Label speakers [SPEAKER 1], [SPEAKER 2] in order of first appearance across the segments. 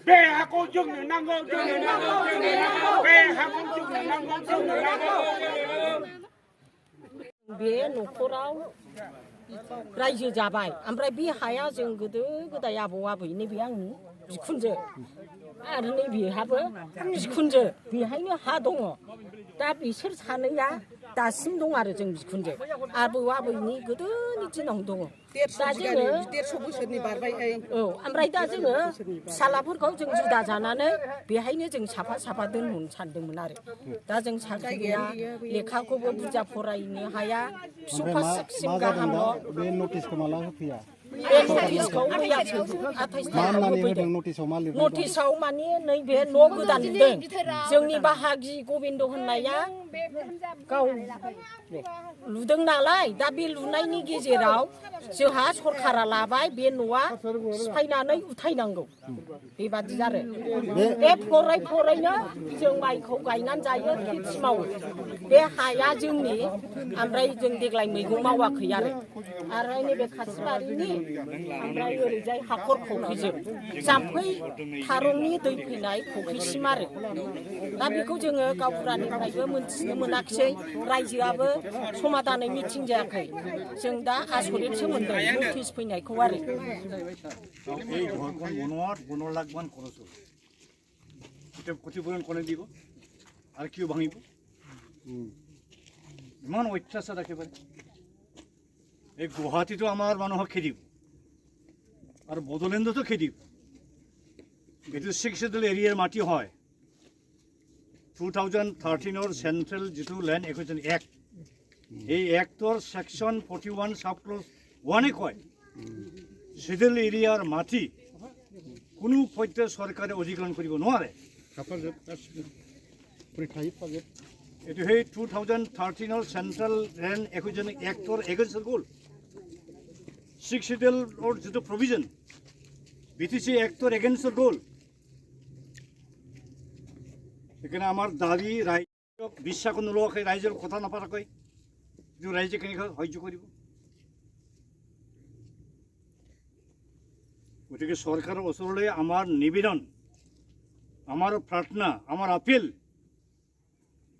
[SPEAKER 1] बे हाखौ जोंनो नांगौ बे हाखौ जोंनो नांगौ
[SPEAKER 2] बे न'खराव रायजो जाबाय ओमफ्राय बे हाया जों गोदो गोदाय आबौ आबैनि बे आंनि बिखुनजो आरो नै बेहाबो बिखुनजो बेहायनो हा दङ दा बिसोर सानैया दासिम दं आरो जों बिखुनजो आबौ आबैनि गोदोनि दिनावनो दङ दा जोङो
[SPEAKER 3] 150 बोसोरनि बारबायहाय
[SPEAKER 2] औ ओमफ्राय दा जोङो फिसालाफोरखौ जों जुदा जानानै बेहायनो जों साफा दोनहरनो सानदोंमोन आरो दा जों साख्रि गैया लेखाखौबो बुरजा फरायनो हाया फिसौफा सिम गाहामल'
[SPEAKER 4] बे नटिसखौ माला होफैया
[SPEAKER 2] बे नटिसखौ मैयासो 28 तारिखआव होफैदों नटिसआव माने नैबे न' गोदान लुदों जोंनि बाहागि गबिन्द होननाया गाव लुदों नालाय दा बे लुनायनि गेजेराव जोंहा सरकारा लाबाय बे न'आ सिफायनानै उथायनांगौ बेबादि आरो बे फरायनो जों माइखौ गायनानै जायो खेथि मावो बे हाया जोंनि ओमफ्राय जों देग्लाय मैगं मावाखै आरो नैबे खासिबारिनि ओमफ्राय ओरैजाय हाखर फख्रिजों जाम्फै थारंनि दै फैनाय फख्रिसिम आरो दा बेखौ जोङो गावबुरानिफ्रायबो मोनथिनो मोनाखिसै रायजोआबो समादानै मिथिं जायाखै जों दा आसरितसो मोनदों नटिस फैनायखौ आरो
[SPEAKER 5] এই ঘৰখন বনোৱাৰ লাখ মান খৰচ হ'ল এতিয়া ক্ষতিপূৰণ কোনে দিব আৰু কিয় ভাঙিব ইমান অত্যাচাৰ একেবাৰে এই গুৱাহাটীতো আমাৰ মানুহক খেদিব আৰু বড়োলেণ্ডতো খেদিব এইটো 6 শিডিউল এৰিয়াৰ মাটি হয় 2013 চেন্ট্ৰেল যিটো লেণ্ড একুইজিশ্যন এক্ট এই এক্টৰ সেকশন 41 সাব ক্লজ 1 কয় শিডিউল এৰিয়াৰ মাটি কোনো পৰ্যায়ৰ চৰকাৰে অধিগ্ৰহণ কৰিব নোৱাৰে এইটো সেই 2013 central land acquisition actor against গ'ল 6 শিডিউলৰ যিটো প্ৰভিজন BTC এক্টৰ এগেইনষ্ট গ'ল সেইকাৰণে আমাৰ দাবী ৰাইজক বিশ্বাস নোলোৱাকৈ ৰাইজৰ কথা নাপাৰাকৈ যিটো ৰাইজে কেনেকৈ সহ্য কৰিব গতিকে চৰকাৰৰ ওচৰলৈ আমাৰ নিবেদন আমাৰ প্ৰাৰ্থনা আমাৰ আপিল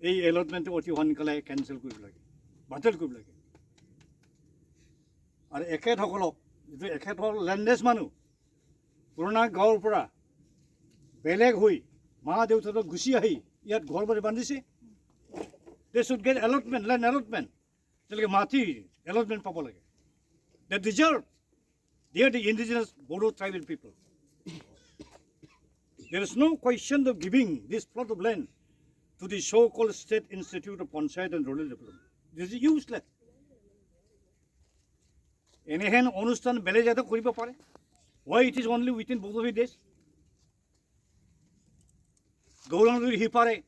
[SPEAKER 5] এই এলটমেণ্টটো অতি সোনকালে কেঞ্চেল কৰিব লাগে বাতিল কৰিব লাগে আৰু এখেতসকলক যিটো এখেতসকল লেণ্ডলেছ মানুহ পুৰণা গাঁৱৰ পৰা বেলেগ হৈ মা দেউতাক গুচি আহি ইয়াত ঘৰ বাৰী বান্ধিছে they should get allotment land allotment তেওঁলোকে মাটি এলটমেণ্ট পাব লাগে they deserve They are the indigenous Bodo tribal people. There is no question of giving this plot of land to the so-called State Institute of Panchayat and Rural Development. This is useless. Enehen onustan bele jata koriba pare. Why it is only within both of days? Gaurandur hipare